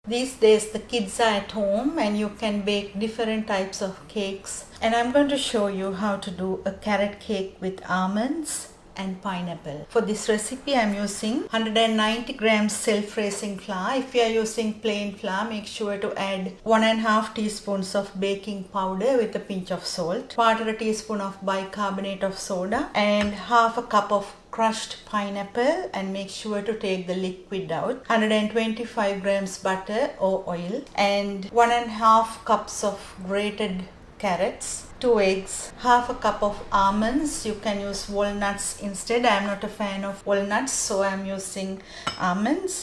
These days the kids are at home and you can bake different types of cakes. And I'm going to show you how to do a carrot cake with almonds and pineapple. For this recipe I'm using 190 grams self-raising flour. If you are using plain flour, make sure to add 1.5 teaspoons of baking powder with a pinch of salt, 1/4 teaspoon of bicarbonate of soda, and 1/2 cup of crushed pineapple, and make sure to take the liquid out, 125 grams butter or oil, and 1.5 cups of grated carrots, 2 eggs, 1/2 cup of almonds. You can use walnuts instead. I am not a fan of walnuts, so I am using almonds,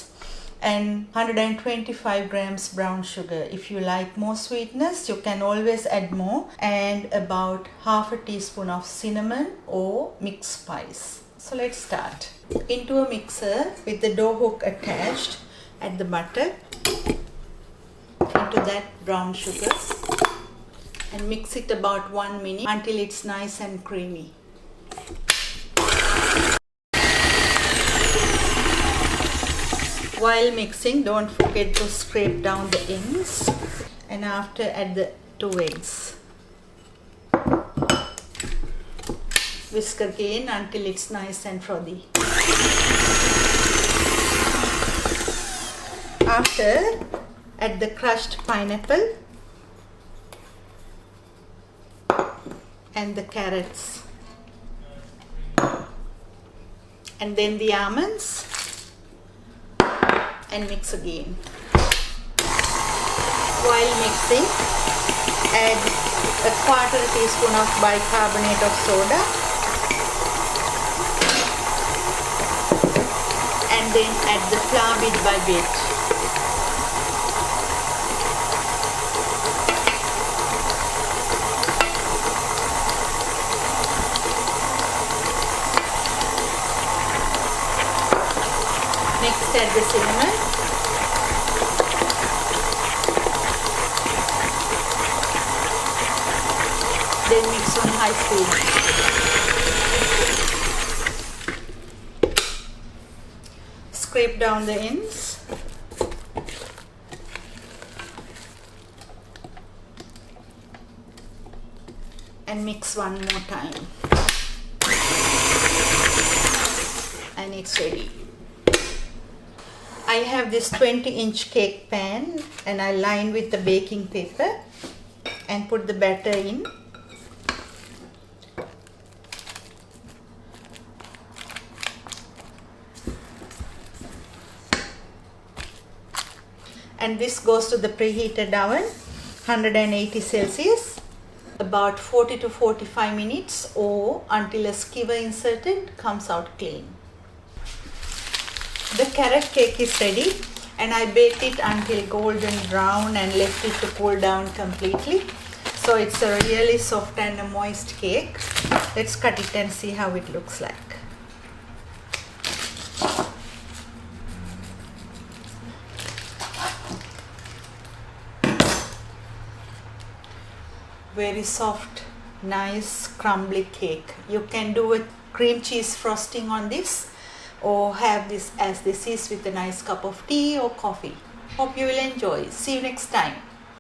and 125 grams brown sugar. If you like more sweetness, you can always add more, and about 1/2 teaspoon of cinnamon or mixed spice. So let's start. Into a mixer with the dough hook attached, add the butter, into that brown sugar, and mix it about 1 minute until it's nice and creamy. While mixing, don't forget to scrape down the ends, and after add the 2 eggs. Whisk again until it's nice and frothy. After, add the crushed pineapple and the carrots, and then the almonds, and mix again. While mixing, add a 1/4 teaspoon of bicarbonate of soda, and then add the flour bit by bit. Next, add the cinnamon, then mix on high speed. Scrape down the ends, and mix one more time, and it's ready. I have this 20-inch cake pan, and I line with the baking paper and put the batter in. And this goes to the preheated oven, 180 Celsius, about 40 to 45 minutes, or until a skewer inserted comes out clean. The carrot cake is ready, and I baked it until golden brown and left it to cool down completely. So it's a really soft and a moist cake. Let's cut it and see how it looks like. Very soft, nice crumbly cake. You can do a cream cheese frosting on this, or have this as this is with a nice cup of tea or coffee. Hope you will enjoy. See you next time.